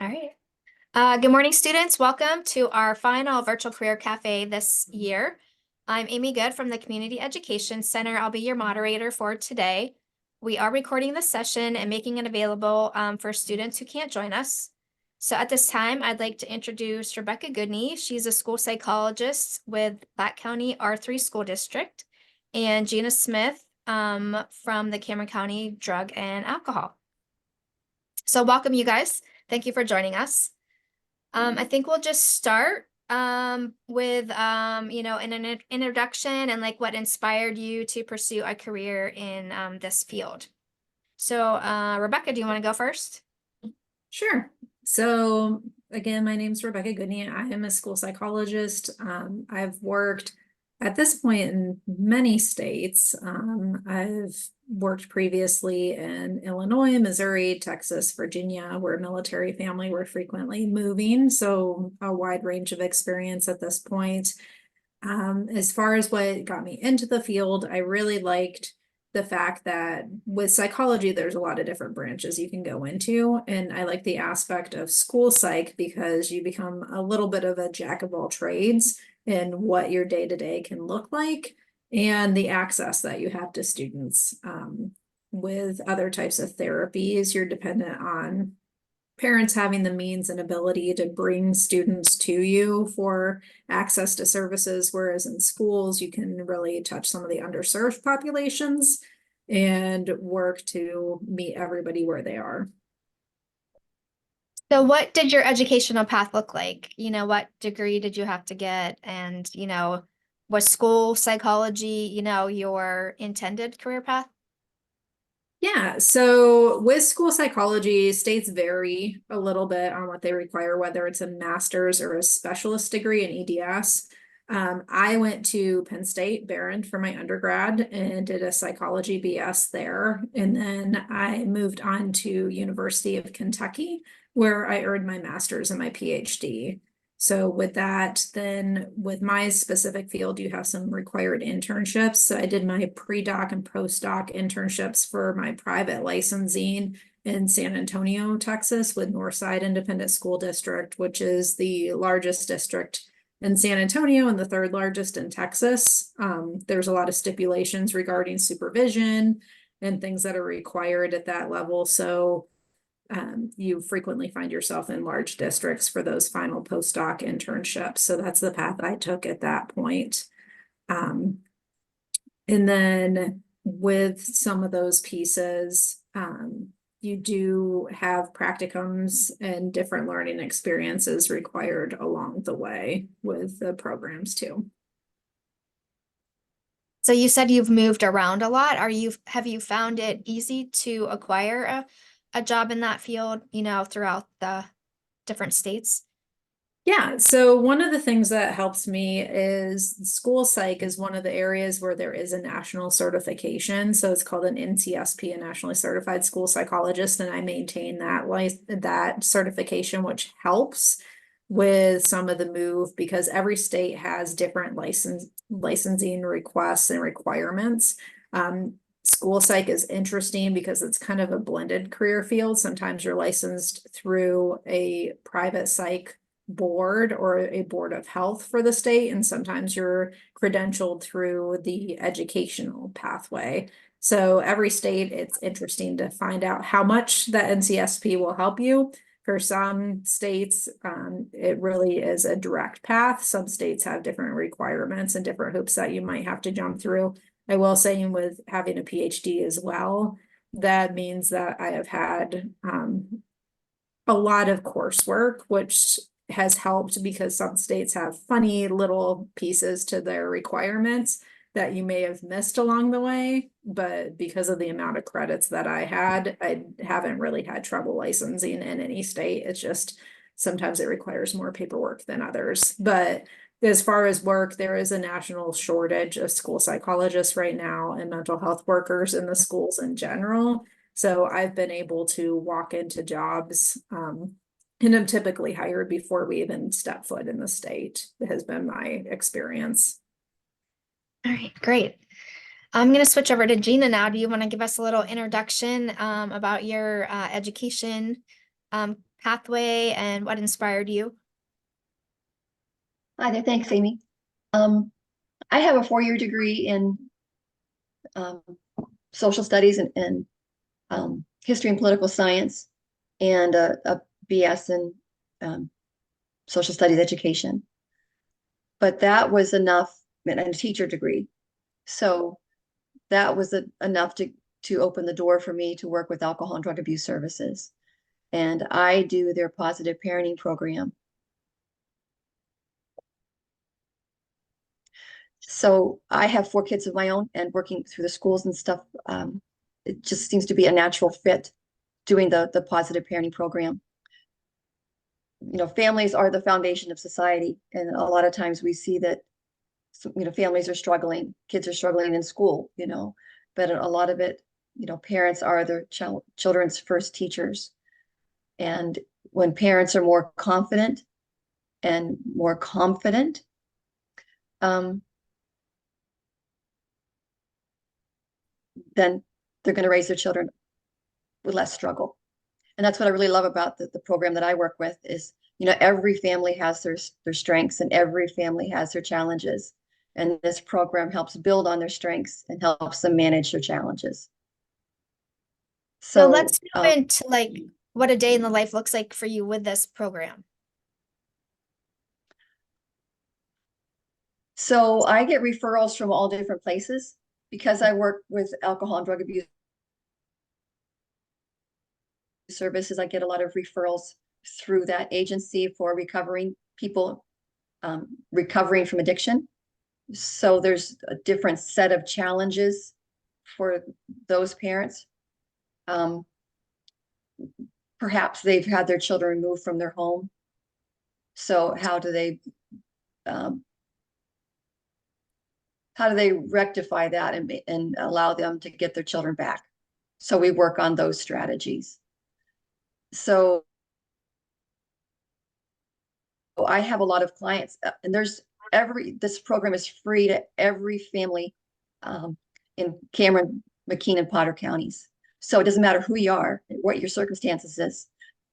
right. Good morning, students. Welcome to our final virtual career cafe this year. I'm Amy Good from the Community Education Center. I'll be your moderator for today. We are recording this session and making it available for students who can't join us. So at this time, I'd like to introduce Rebecca Goodney. She's a school psychologist with Platte County R3 School District, and Gina Smith from the Cameron County Drug and Alcohol. So welcome, you guys. Thank you for joining us. I think we'll just start with an introduction and like what inspired you to pursue a career in this field. So Rebecca, do you want to go first? Sure. So again, my name's Rebecca Goodney. I am a school psychologist. I've worked at this point in many states. I've worked previously in Illinois, Missouri, Texas, Virginia. We're a military family. We're frequently moving, so a wide range of experience at this point. As far as what got me into the field, I really liked the fact that with psychology, there's a lot of different branches you can go into. And I like the aspect of school psych because you become a little bit of a jack of all trades in what your day-to-day can look like and the access that you have to students. With other types of therapies, you're dependent on parents having the means and ability to bring students to you for access to services, whereas in schools, you can really touch some of the underserved populations and work to meet everybody where they are. So what did your educational path look like? What degree did you have to get? And, was school psychology, your intended career path? Yeah, so with school psychology, states vary a little bit on what they require, whether it's a master's or a specialist degree in EDS. I went to Penn State Barron for my undergrad and did a psychology BS there. And then I moved on to University of Kentucky, where I earned my master's and my PhD. So with that, then with my specific field, you have some required internships. So I did my pre-doc and post-doc internships for my private licensing in San Antonio, Texas, with Northside Independent School District, which is the largest district in San Antonio and the third largest in Texas. There's a lot of stipulations regarding supervision and things that are required at that level. So you frequently find yourself in large districts for those final postdoc internships. So that's the path I took at that point. And then with some of those pieces, you do have practicums and different learning experiences required along the way with the programs too. So you said you've moved around a lot. Have you found it easy to acquire a job in that field, throughout the different states? Yeah, so one of the things that helps me is school psych is one of the areas where there is a national certification. So it's called an NCSP, a nationally certified school psychologist, and I maintain that certification, which helps with some of the move because every state has different licensing requests and requirements. School psych is interesting because it's kind of a blended career field. Sometimes you're licensed through a private psych board or a board of health for the state, and sometimes you're credentialed through the educational pathway. So every state, it's interesting to find out how much the NCSP will help you. For some states, it really is a direct path. Some states have different requirements and different hoops that you might have to jump through. I will say with having a PhD as well, that means that I have had a lot of coursework, which has helped because some states have funny little pieces to their requirements that you may have missed along the way. But because of the amount of credits that I had, I haven't really had trouble licensing in any state. It's just sometimes it requires more paperwork than others. But as far as work, there is a national shortage of school psychologists right now and mental health workers in the schools in general. So I've been able to walk into jobs and I'm typically hired before we even step foot in the state. That has been my experience. All right, great. I'm going to switch over to Gina now. Do you want to give us a little introduction about your education pathway and what inspired you? Hi there, thanks, Amy. I have a 4-year degree in um, social studies and history and political science, and a BS in social studies education. But that was enough, and a teacher degree. So that was enough to open the door for me to work with alcohol and drug abuse services. And I do their positive parenting program. So I have 4 kids of my own, and working through the schools and stuff, it just seems to be a natural fit doing the positive parenting program. You know, families are the foundation of society, and a lot of times we see that, you know, families are struggling, kids are struggling in school, you know, but a lot of it, you know, parents are their children's first teachers. And when parents are more confident and more confident, then they're going to raise their children with less struggle. And that's what I really love about the program that I work with is, you know, every family has their strengths, and every family has their challenges. And this program helps build on their strengths and helps them manage their challenges. So let's go into like what a day in the life looks like for you with this program. So I get referrals from all different places because I work with alcohol and drug abuse services. I get a lot of referrals through that agency for recovering people, recovering from addiction. So there's a different set of challenges for those parents. Perhaps they've had their children removed from their home. So how do they rectify that and allow them to get their children back? So we work on those strategies. So I have a lot of clients, and this program is free to every family in Cameron, McKean, and Potter counties. So it doesn't matter who you are, what your circumstances is.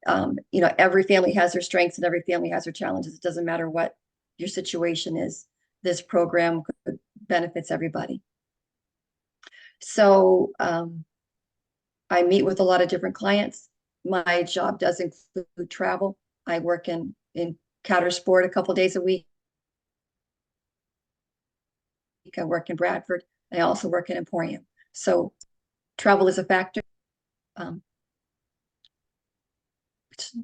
You know, every family has their strengths and every family has their challenges. It doesn't matter what your situation is. This program benefits everybody. So I meet with a lot of different clients. My job does include travel. I work in Countersport a couple days a week. I work in Bradford. I also work in Emporium. So travel is a factor. It's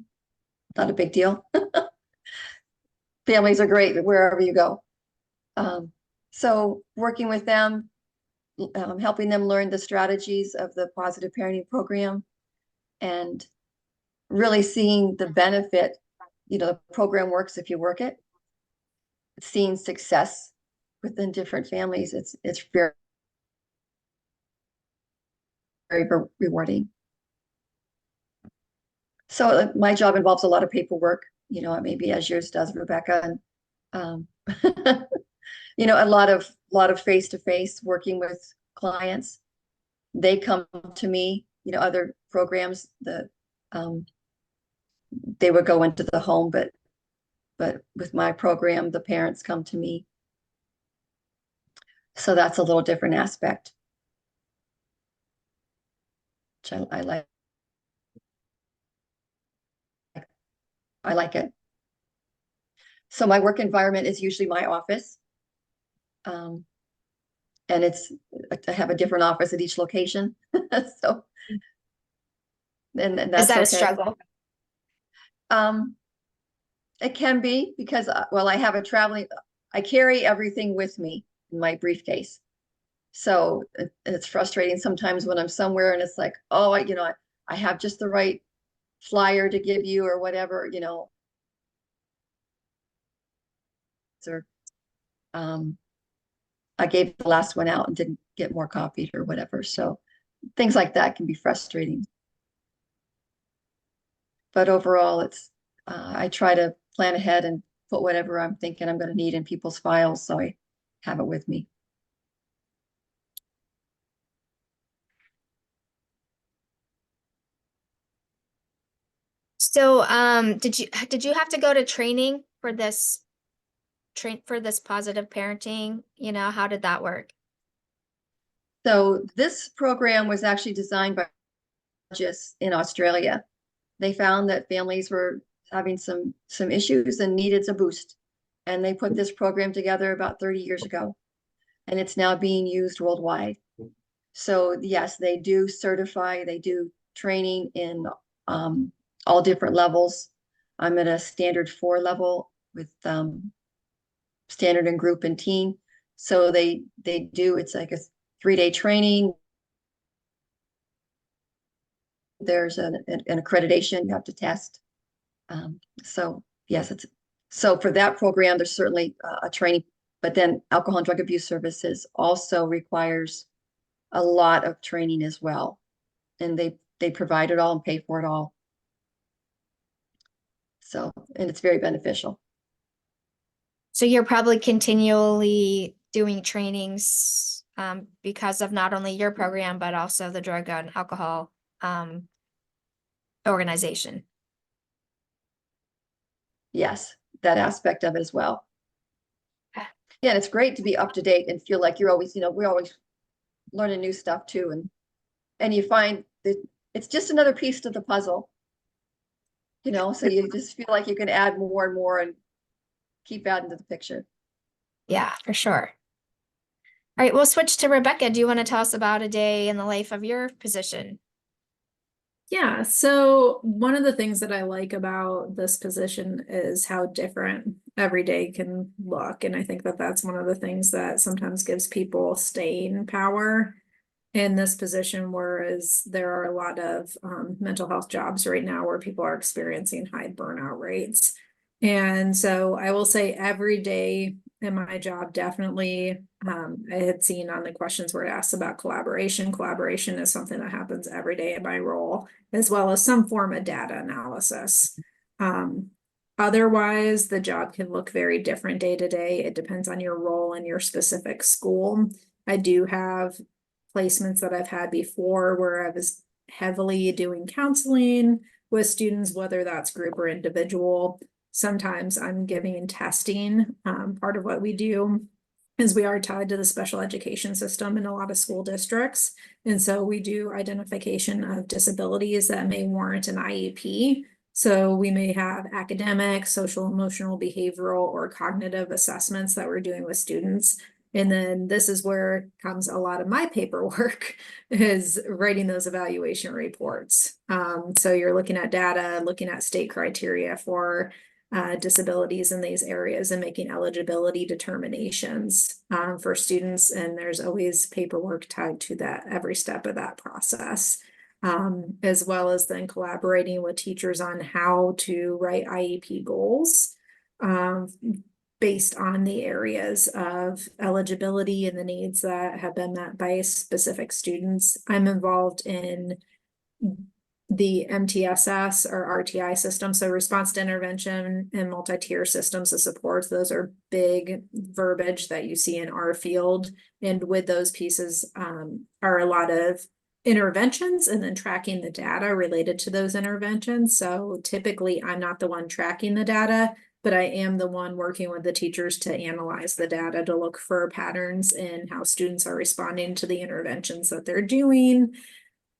not a big deal. Families are great wherever you go. So working with them, helping them learn the strategies of the positive parenting program, and really seeing the benefit. You know, the program works if you work it. Seeing success within different families, it's very, very rewarding. So my job involves a lot of paperwork, you know, maybe as yours does, Rebecca. And you know, a lot of face-to-face working with clients. They come to me, you know, other programs that they would go into the home, but with my program, the parents come to me. So that's a little different aspect, which I like. I like it. So my work environment is usually my office. And I have a different office at each location. So, and that's Is that a okay. struggle? It can be because, well, I carry everything with me in my briefcase. So it's frustrating sometimes when I'm somewhere and it's like, oh, you know, I have just the right flyer to give you or whatever, you know. Or I gave the last one out and didn't get more copied or whatever. So things like that can be frustrating. But overall, I try to plan ahead and put whatever I'm thinking I'm going to need in people's files, so I have it with me. So, did you have to go to training for this positive parenting? How did that work? So this program was actually designed by psychologists in Australia. They found that families were having some issues and needed a boost. And they put this program together about 30 years ago. And it's now being used worldwide. So yes, they do certify, they do training in all different levels. I'm at a standard 4 level with standard and group and teen. So they do, it's like a 3-day training. There's an accreditation you have to test. So yes, so for that program, there's certainly a training, but then alcohol and drug abuse services also requires a lot of training as well. And they provide it all and pay for it all. So, and it's very beneficial. So you're probably continually doing trainings because of not only your program, but also the drug and alcohol organization. Yes, that aspect of it as well. Okay. Yeah, and it's great to be up to date and feel like you're always, we're always learning new stuff too. And you find that it's just another piece to the puzzle, so you just feel like you can add more and more and keep adding to the picture. Yeah, for sure. All right, we'll switch to Rebecca. Do you want to tell us about a day in the life of your position? Yeah, so one of the things that I like about this position is how different every day can look. And I think that that's one of the things that sometimes gives people staying power in this position, whereas there are a lot of mental health jobs right now where people are experiencing high burnout rates. And so I will say every day in my job, definitely, I had seen on the questions where it asked about collaboration. Collaboration is something that happens every day in my role, as well as some form of data analysis. Otherwise, the job can look very different day to day. It depends on your role in your specific school. I do have placements that I've had before where I was heavily doing counseling with students, whether that's group or individual. Sometimes I'm giving testing. Part of what we do is we are tied to the special education system in a lot of school districts. And so we do identification of disabilities that may warrant an IEP. So we may have academic, social, emotional, behavioral, or cognitive assessments that we're doing with students. And then this is where comes a lot of my paperwork is writing those evaluation reports. So you're looking at data, looking at state criteria for disabilities in these areas and making eligibility determinations for students. And there's always paperwork tied to that every step of that process, as well as then collaborating with teachers on how to write IEP goals based on the areas of eligibility and the needs that have been met by specific students. I'm involved in the MTSS or RTI system, so response to intervention and multi-tier systems of support. Those are big verbiage that you see in our field. And with those pieces are a lot of interventions and then tracking the data related to those interventions. So typically I'm not the one tracking the data, but I am the one working with the teachers to analyze the data to look for patterns in how students are responding to the interventions that they're doing.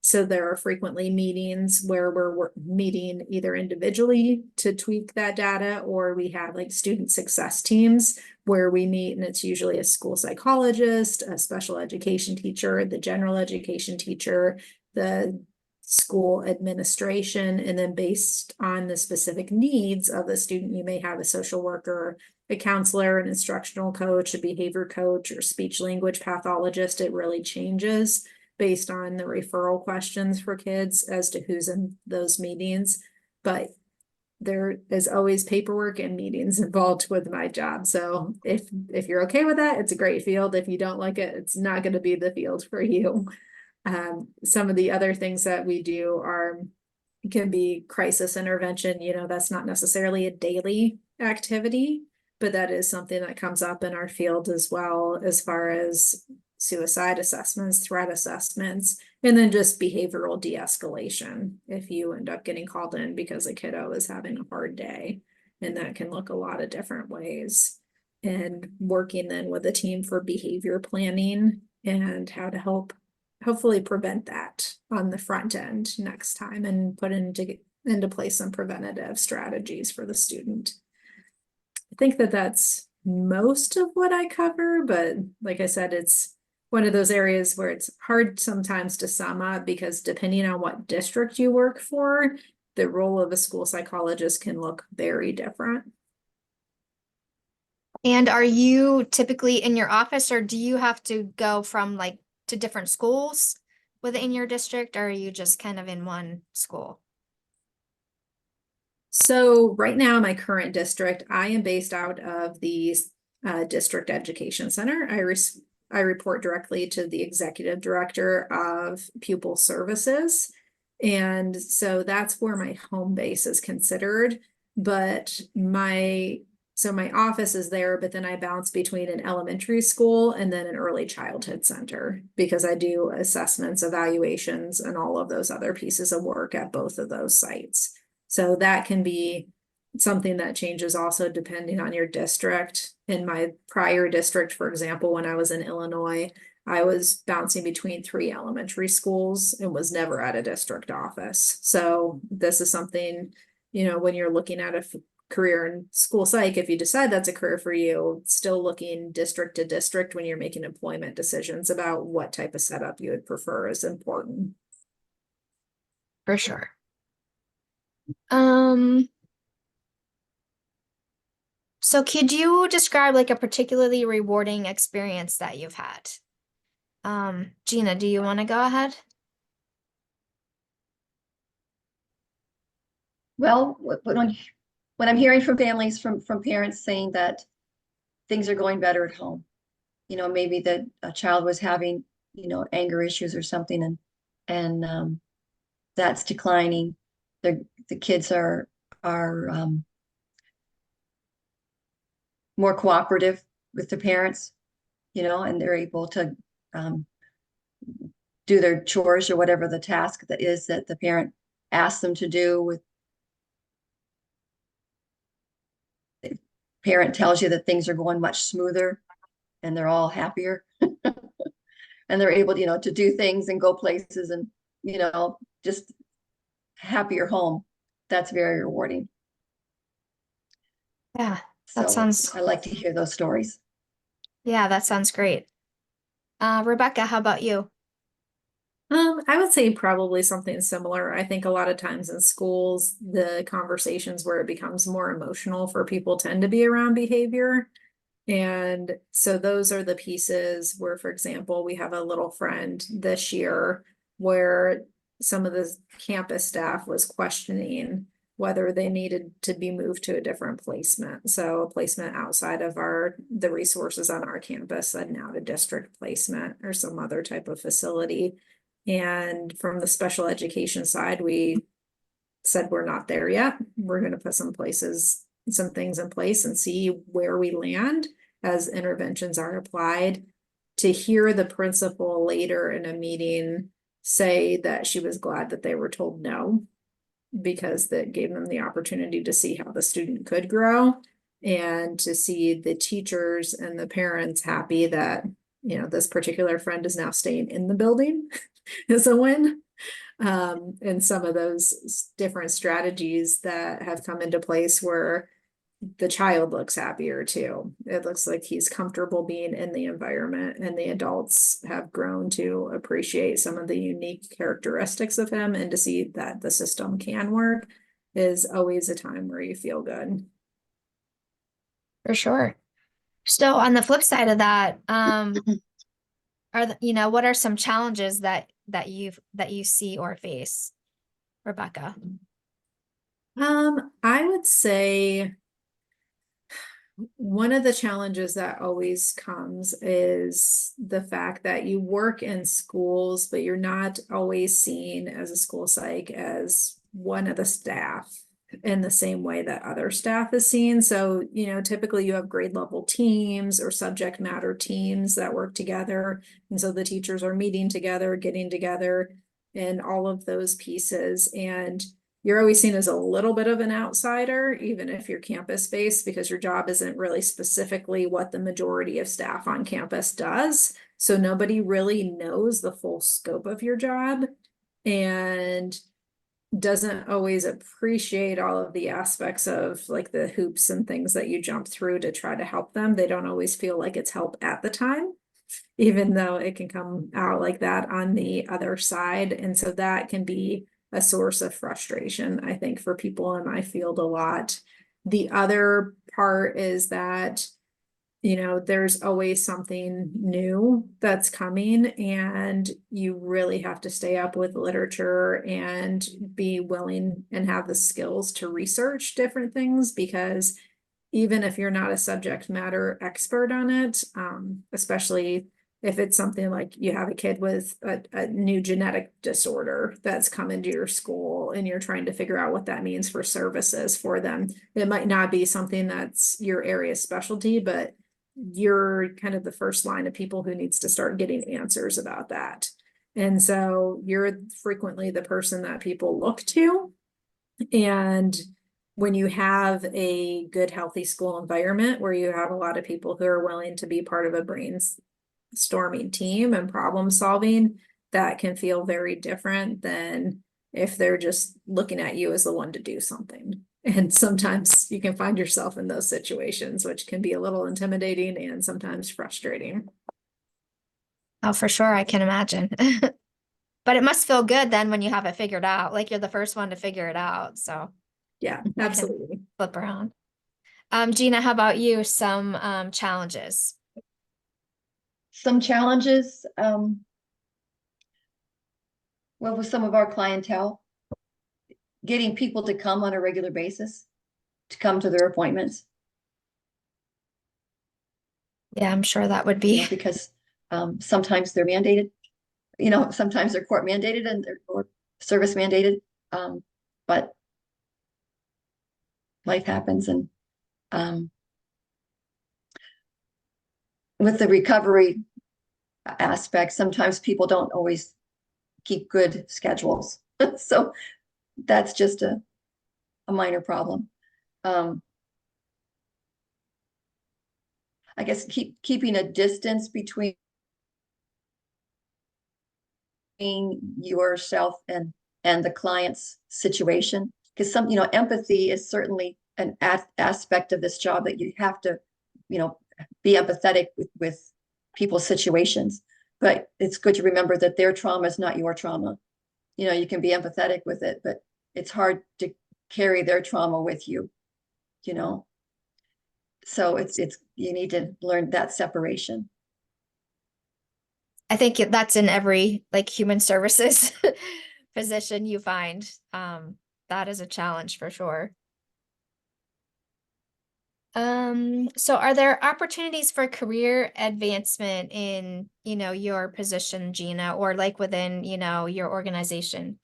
So there are frequently meetings where we're meeting either individually to tweak that data, or we have like student success teams where we meet, and it's usually a school psychologist, a special education teacher, the general education teacher, the school administration, and then based on the specific needs of the student, you may have a social worker, a counselor, an instructional coach, a behavior coach, or speech language pathologist. It really changes based on the referral questions for kids as to who's in those meetings. But there is always paperwork and meetings involved with my job. So if you're okay with that, it's a great field. If you don't like it, it's not going to be the field for you. Some of the other things that we do can be crisis intervention. That's not necessarily a daily activity, but that is something that comes up in our field as well, as far as suicide assessments, threat assessments, And then just behavioral de-escalation. If you end up getting called in because a kiddo is having a hard day, and that can look a lot of different ways. And working then with a team for behavior planning and how to hopefully prevent that on the front end next time and put into place some preventative strategies for the student. I think that that's most of what I cover, but like I said, it's one of those areas where it's hard sometimes to sum up because depending on what district you work for, the role of a school psychologist can look very different. And are you typically in your office, or do you have to go from like to different schools within your district, or are you just kind of in one school? So right now, my current district, I am based out of the District Education Center. I report directly to the executive director of pupil services. And so that's where my home base is considered. But my office is there, but then I bounce between an elementary school and then an early childhood center because I do assessments, evaluations, and all of those other pieces of work at both of those sites. So that can be something that changes also depending on your district. In my prior district, for example, when I was in Illinois, I was bouncing between 3 elementary schools and was never at a district office. So this is something, when you're looking at a career in school psych, if you decide that's a career for you, still looking district to district when you're making employment decisions about what type of setup you would prefer is important. For sure. So could you describe like a particularly rewarding experience that you've had? Gina, do you want to go ahead? Well, when I'm hearing from families, from parents saying that things are going better at home, maybe that a child was having, anger issues or something, and that's declining. The kids are more cooperative with the parents, and they're able to do their chores or whatever the task that is that the parent asks them to do. With the parent tells you that things are going much smoother and they're all happier and they're able to, to do things and go places and, just happier home. That's very rewarding. Yeah, So that sounds, I like to hear those stories. yeah, that sounds great. Rebecca, how about you? I would say probably something similar. I think a lot of times in schools, the conversations where it becomes more emotional for people tend to be around behavior. And so those are the pieces where, for example, we have a little friend this year where some of the campus staff was questioning whether they needed to be moved to a different placement. So a placement outside of the resources on our campus and now a district placement or some other type of facility. And from the special education side, we said we're not there yet. We're going to put some things in place and see where we land as interventions are applied. To hear the principal later in a meeting say that she was glad that they were told no, because that gave them the opportunity to see how the student could grow, and to see the teachers and the parents happy that, this particular friend is now staying in the building is a win. And some of those different strategies that have come into place where the child looks happier too. It looks like he's comfortable being in the environment, and the adults have grown to appreciate some of the unique characteristics of him, and to see that the system can work is always a time where you feel good. For sure. So on the flip side of that, what are some challenges that you see or face, Rebecca? I would say one of the challenges that always comes is the fact that you work in schools, but you're not always seen as a school psych as one of the staff. in the same way that other staff is seen. So, typically you have grade level teams or subject matter teams that work together. And so the teachers are meeting together, getting together, and all of those pieces. And you're always seen as a little bit of an outsider, even if you're campus-based, because your job isn't really specifically what the majority of staff on campus does. So nobody really knows the full scope of your job and doesn't always appreciate all of the aspects of like the hoops and things that you jump through to try to help them. They don't always feel like it's help at the time, even though it can come out like that on the other side. And so that can be a source of frustration, I think, for people in my field a lot. The other part is that, there's always something new that's coming, and you really have to stay up with literature and be willing and have the skills to research different things, because even if you're not a subject matter expert on it, especially if it's something like you have a kid with a new genetic disorder that's come into your school and you're trying to figure out what that means for services for them, it might not be something that's your area specialty, but you're kind of the first line of people who needs to start getting answers about that. And so you're frequently the person that people look to. And when you have a good, healthy school environment where you have a lot of people who are willing to be part of a brainstorming team and problem solving, that can feel very different than if they're just looking at you as the one to do something. And sometimes you can find yourself in those situations, which can be a little intimidating and sometimes frustrating. Oh, for sure, I can imagine. But it must feel good then when you have it figured out, like you're the first one to figure it out, so Yeah, absolutely. flip around. Gina, how about you? Some challenges? Some challenges, well, with some of our clientele, getting people to come on a regular basis, to come to their appointments, Yeah, I'm sure that would you know, be. because sometimes they're mandated, sometimes they're court mandated or service mandated. But life happens, and with the recovery aspect, sometimes people don't always keep good schedules. So that's just a minor problem. I guess keeping a distance between yourself and the client's situation, because empathy is certainly an aspect of this job, that you have to be empathetic with people's situations. But it's good to remember that their trauma is not your trauma. You can be empathetic with it, but it's hard to carry their trauma with you. So it's you need to learn that separation. I think that's in every like human services position you find. That is a challenge for sure. So are there opportunities for career advancement in, your position, Gina, or like within, your organization?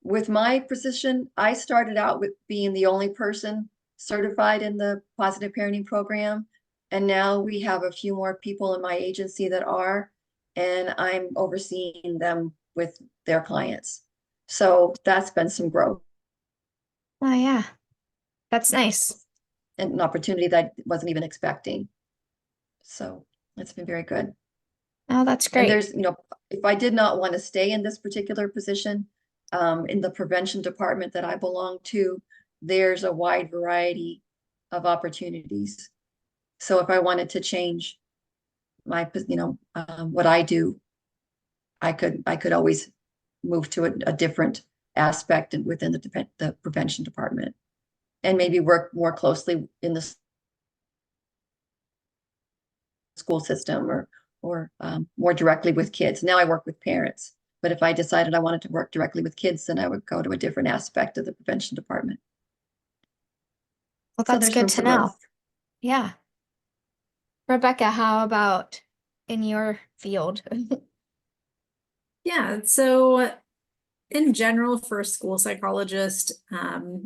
With my position, I started out with being the only person certified in the positive parenting program. And now we have a few more people in my agency that are, and I'm overseeing them with their clients. So that's been some growth Oh, yeah, that's nice. and an opportunity that I wasn't even expecting. So it's been very good. Oh, that's And great. there's, if I did not want to stay in this particular position, in the prevention department that I belong to, there's a wide variety of opportunities. So if I wanted to change my, what I do, I could always move to a different aspect and within the prevention department, and maybe work more closely in the school system, or more directly with kids. Now I work with parents, but if I decided I wanted to work directly with kids, then I would go to a different aspect of the prevention department. Well, So that's there's good room to for know. growth. Yeah. Rebecca, how about in your field? Yeah, so in general, for a school psychologist,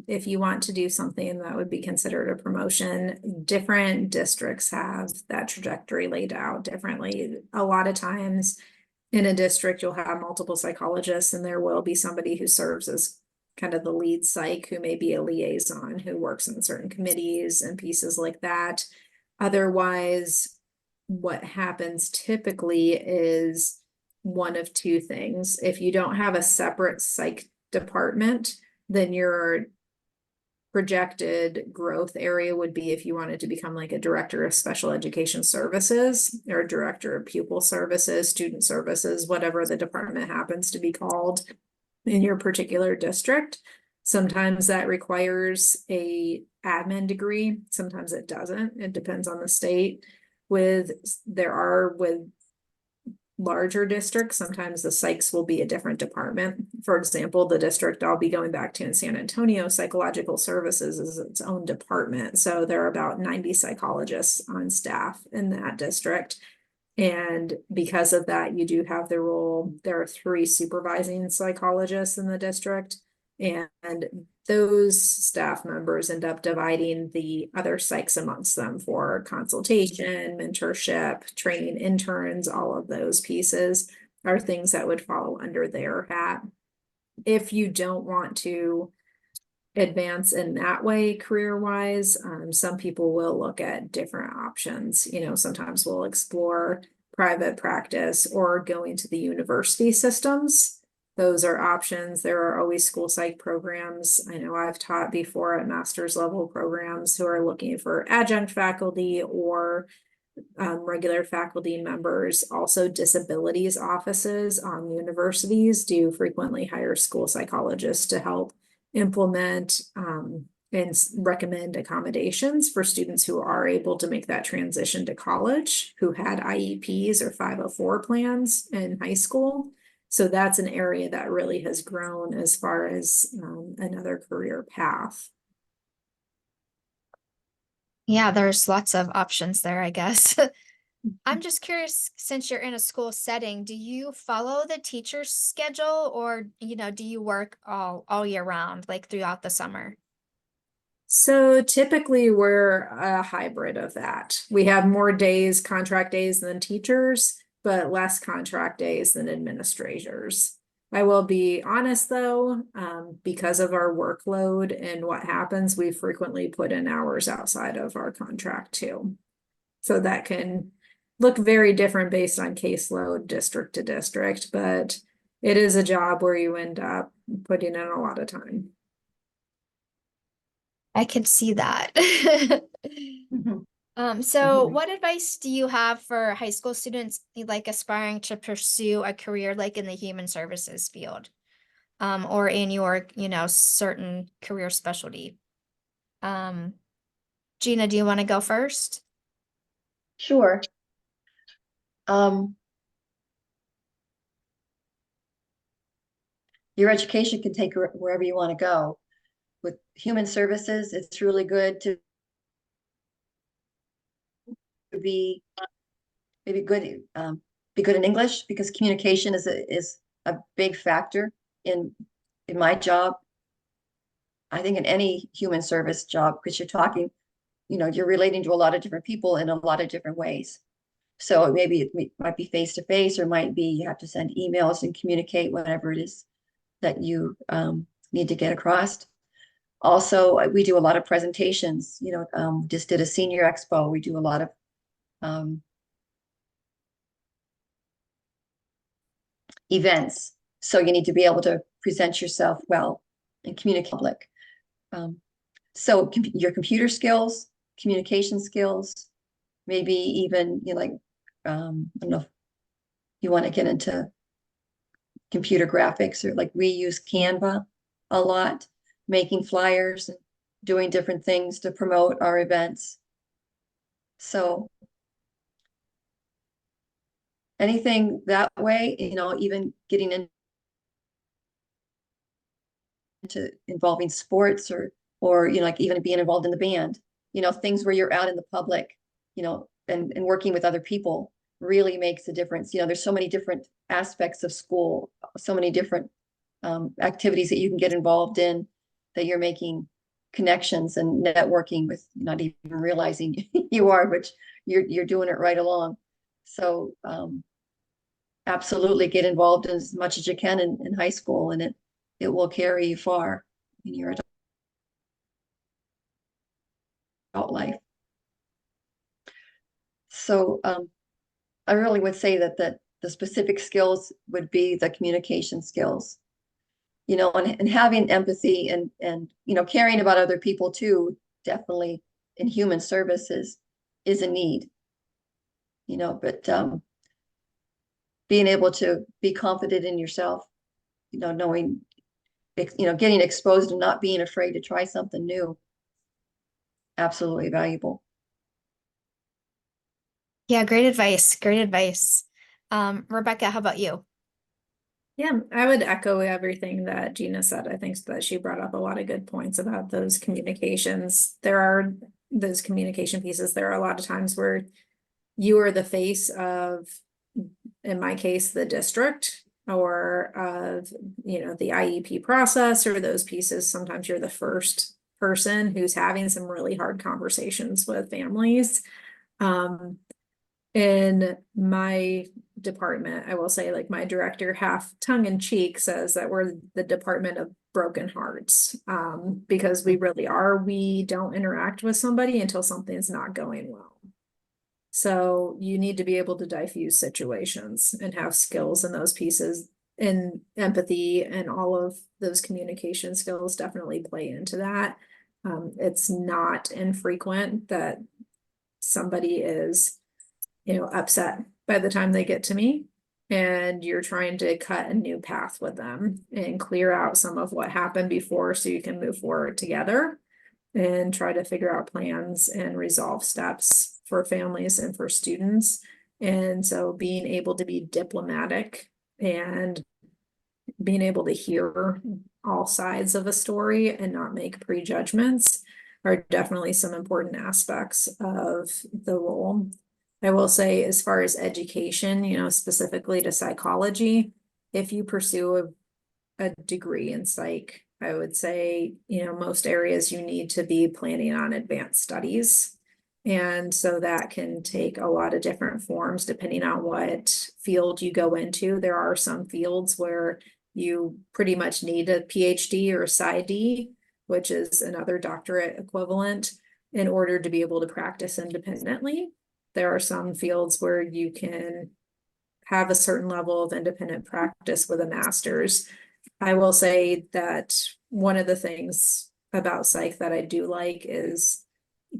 if you want to do something that would be considered a promotion, different districts have that trajectory laid out differently. A lot of times in a district, you'll have multiple psychologists, and there will be somebody who serves as kind of the lead psych, who may be a liaison, who works in certain committees and pieces like that. Otherwise, what happens typically is one of two things. If you don't have a separate psych department, then your projected growth area would be if you wanted to become like a director of special education services or director of pupil services, student services, whatever the department happens to be called in your particular district. Sometimes that requires a admin degree. Sometimes it doesn't. It depends on the state. With larger districts, sometimes the psychs will be a different department. For example, the district I'll be going back to in San Antonio, psychological services is its own department. So there are about 90 psychologists on staff in that district. And because of that, you do have the role. There are 3 supervising psychologists in the district, and those staff members end up dividing the other psychs amongst them for consultation, mentorship, training interns. All of those pieces are things that would fall under their hat. If you don't want to advance in that way career-wise, some people will look at different options. Sometimes we'll explore private practice or going to the university systems. Those are options. There are always school psych programs. I know I've taught before at master's level programs who are looking for adjunct faculty or regular faculty members. Also, disabilities offices on universities do frequently hire school psychologists to help implement and recommend accommodations for students who are able to make that transition to college, who had IEPs or 504 plans in high school. So that's an area that really has grown as far as another career path. Yeah, there's lots of options there, I guess. I'm just curious, since you're in a school setting, do you follow the teacher's schedule, or, do you work all year round, like throughout the summer? So typically we're a hybrid of that. We have more days, contract days than teachers, but less contract days than administrators. I will be honest though, because of our workload and what happens, we frequently put in hours outside of our contract too. So that can look very different based on caseload district to district, but it is a job where you end up putting in a lot of time. I can see that. So what advice do you have for high school students like aspiring to pursue a career like in the human services field? Or in your, certain career specialty? Gina, do you want to go first? Sure. Your education can take you wherever you want to go. With human services, it's really good to be maybe good, be good in English, because communication is a big factor in my job. I think in any human service job, because you're talking, you're relating to a lot of different people in a lot of different ways. So maybe it might be face to face, or might be you have to send emails and communicate whatever it is that you need to get across. Also, we do a lot of presentations. Just did a senior expo. We do a lot of events. So you need to be able to present yourself well and communicate public. So your computer skills, communication skills, maybe even I don't know if you want to get into computer graphics, or like we use Canva a lot, making flyers and doing different things to promote our events. So anything that way, even getting into involving sports, or like even being involved in the band, things where you're out in the public, and working with other people really makes a difference. There's so many different aspects of school, so many different activities that you can get involved in, that you're making connections and networking with, not even realizing you are, but you're doing it right along. So absolutely get involved in as much as you can in high school, and it will carry you far in your adult life. So I really would say that the specific skills would be the communication skills, and having empathy and caring about other people too, definitely in human services is a need, but being able to be confident in yourself, knowing, getting exposed and not being afraid to try something new, absolutely valuable. Yeah, great advice. Great advice. Rebecca, how about you? Yeah, I would echo everything that Gina said. I think that she brought up a lot of good points about those communications. There are those communication pieces. There are a lot of times where you are the face of, in my case, the district, or of, the IEP process, or those pieces. Sometimes you're the first person who's having some really hard conversations with families. In my department, I will say, like, my director, half tongue in cheek, says that we're the department of broken hearts, because we really are. We don't interact with somebody until something's not going well. So you need to be able to diffuse situations and have skills in those pieces, and empathy and all of those communication skills definitely play into that. It's not infrequent that somebody is, upset by the time they get to me, and you're trying to cut a new path with them and clear out some of what happened before so you can move forward together and try to figure out plans and resolve steps for families and for students. And so being able to be diplomatic and being able to hear all sides of a story and not make prejudgments are definitely some important aspects of the role. I will say, as far as education, specifically to psychology, if you pursue a degree in psych, I would say, most areas you need to be planning on advanced studies. And so that can take a lot of different forms depending on what field you go into. There are some fields where you pretty much need a PhD or a PsyD, which is another doctorate equivalent, in order to be able to practice independently. There are some fields where you can have a certain level of independent practice with a master's. I will say that one of the things about psych that I do like is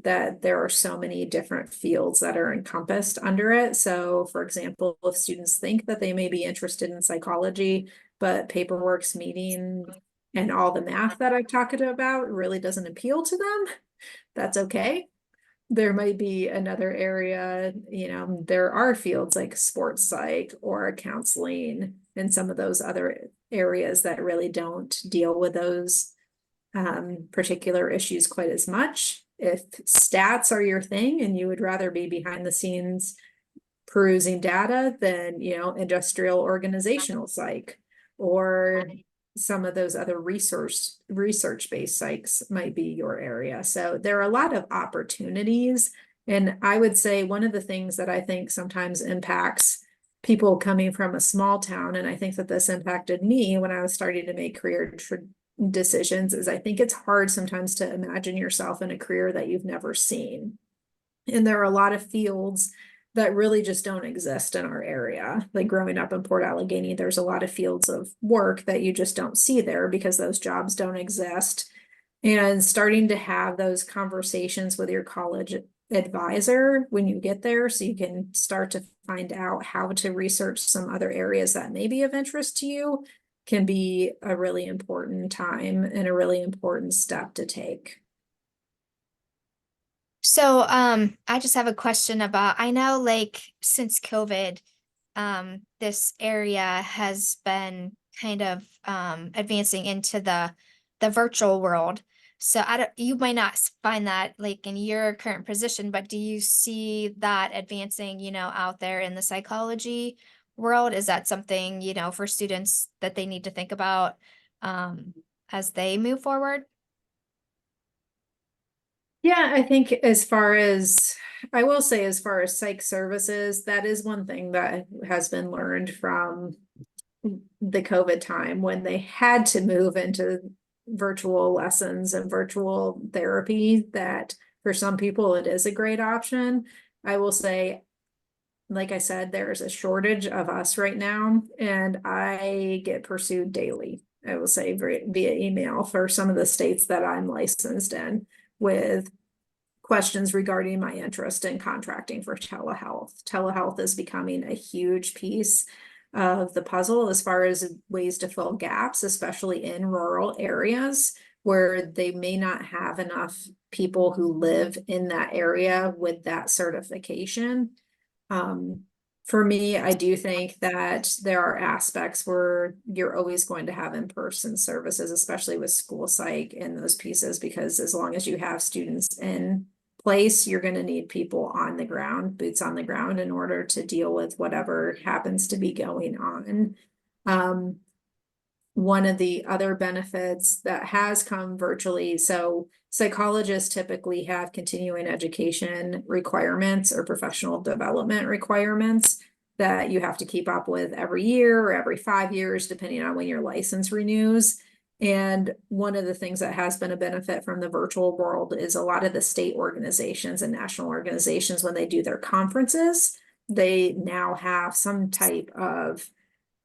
that there are so many different fields that are encompassed under it. So, for example, if students think that they may be interested in psychology, but paperwork's meeting and all the math that I've talked about really doesn't appeal to them, that's okay. There might be another area, there are fields like sports psych or counseling and some of those other areas that really don't deal with those particular issues quite as much. If stats are your thing and you would rather be behind the scenes perusing data, then, industrial organizational psych or some of those other research-based psychs might be your area. So there are a lot of opportunities. And I would say one of the things that I think sometimes impacts people coming from a small town, and I think that this impacted me when I was starting to make career decisions, is I think it's hard sometimes to imagine yourself in a career that you've never seen. And there are a lot of fields that really just don't exist in our area. Like growing up in Port Allegheny, there's a lot of fields of work that you just don't see there because those jobs don't exist. And starting to have those conversations with your college advisor when you get there, so you can start to find out how to research some other areas that may be of interest to you, can be a really important time and a really important step to take. So, I just have a question about, I know, like, since COVID, this area has been kind of advancing into the virtual world. So you might not find that like in your current position, but do you see that advancing, out there in the psychology world? Is that something, for students that they need to think about? as they move forward? Yeah, I think as far as, I will say as far as psych services, that is one thing that has been learned from the COVID time when they had to move into virtual lessons and virtual therapy, that for some people it is a great option. I will say, like I said, there's a shortage of us right now, and I get pursued daily. I will say via email for some of the states that I'm licensed in with questions regarding my interest in contracting for telehealth. Telehealth is becoming a huge piece of the puzzle as far as ways to fill gaps, especially in rural areas where they may not have enough people who live in that area with that certification. For me, I do think that there are aspects where you're always going to have in-person services, especially with school psych and those pieces, because as long as you have students in place, you're going to need people on the ground, boots on the ground, in order to deal with whatever happens to be going on. One of the other benefits that has come virtually, so psychologists typically have continuing education requirements or professional development requirements that you have to keep up with every year or every 5 years, depending on when your license renews. And one of the things that has been a benefit from the virtual world is a lot of the state organizations and national organizations, when they do their conferences, they now have some type of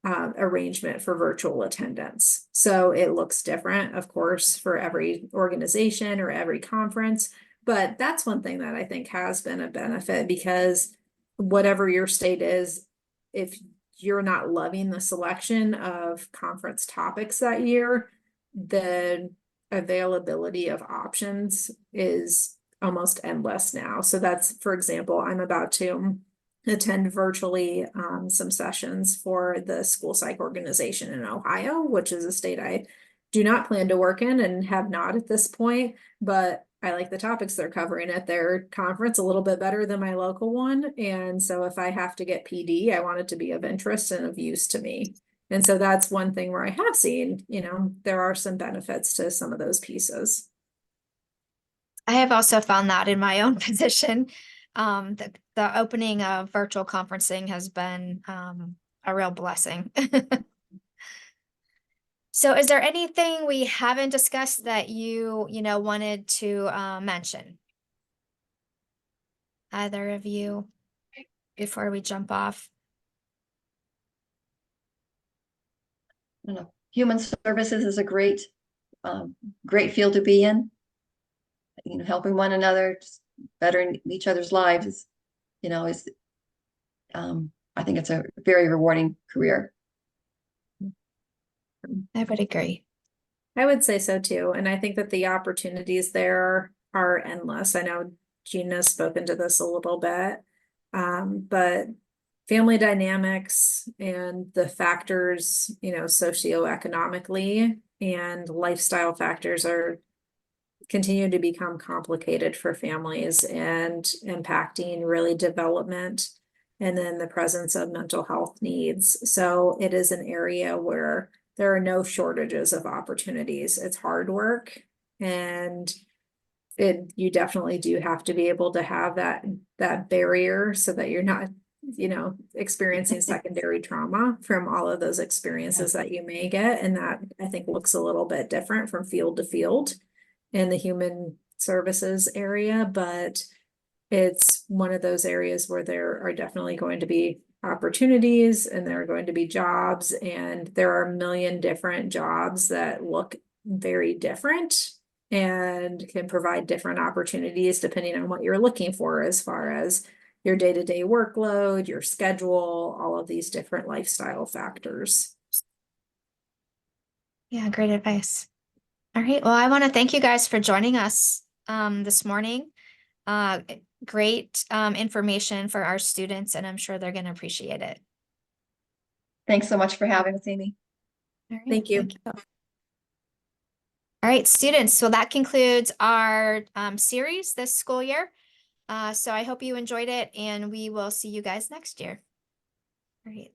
arrangement for virtual attendance. So it looks different, of course, for every organization or every conference, but that's one thing that I think has been a benefit, because whatever your state is, if you're not loving the selection of conference topics that year, the availability of options is almost endless now. So that's, for example, I'm about to attend virtually some sessions for the school psych organization in Ohio, which is a state I do not plan to work in and have not at this point, but I like the topics they're covering at their conference a little bit better than my local one. And so if I have to get PD, I want it to be of interest and of use to me. And so that's one thing where I have seen, there are some benefits to some of those pieces. I have also found that in my own position. The opening of virtual conferencing has been a real blessing. So is there anything we haven't discussed that you wanted to mention? Either of you, before we jump off? I don't know. Human services is a great field to be in. Helping one another, just bettering each other's lives is, I think it's a very rewarding career. I would agree. I would say so too. And I think that the opportunities there are endless. I know Gina's spoken to this a little bit, but family dynamics and the factors, socioeconomically and lifestyle factors continue to become complicated for families and impacting really development, and then the presence of mental health needs. So it is an area where there are no shortages of opportunities. It's hard work, and you definitely do have to be able to have that barrier so that you're not, experiencing secondary trauma from all of those experiences that you may get. And that, I think, looks a little bit different from field to field in the human services area, but it's one of those areas where there are definitely going to be opportunities, and there are going to be jobs, and there are a million different jobs that look very different and can provide different opportunities depending on what you're looking for, as far as your day-to-day workload, your schedule, all of these different lifestyle factors. Yeah, great advice. All right. Well, I want to thank you guys for joining us this morning. Great information for our students, and I'm sure they're going to appreciate it. Thanks so much for having us, Amy. All right, Thank you. All right, students. So that concludes our series this school year. So I hope you enjoyed it, and we will see you guys next year. All right.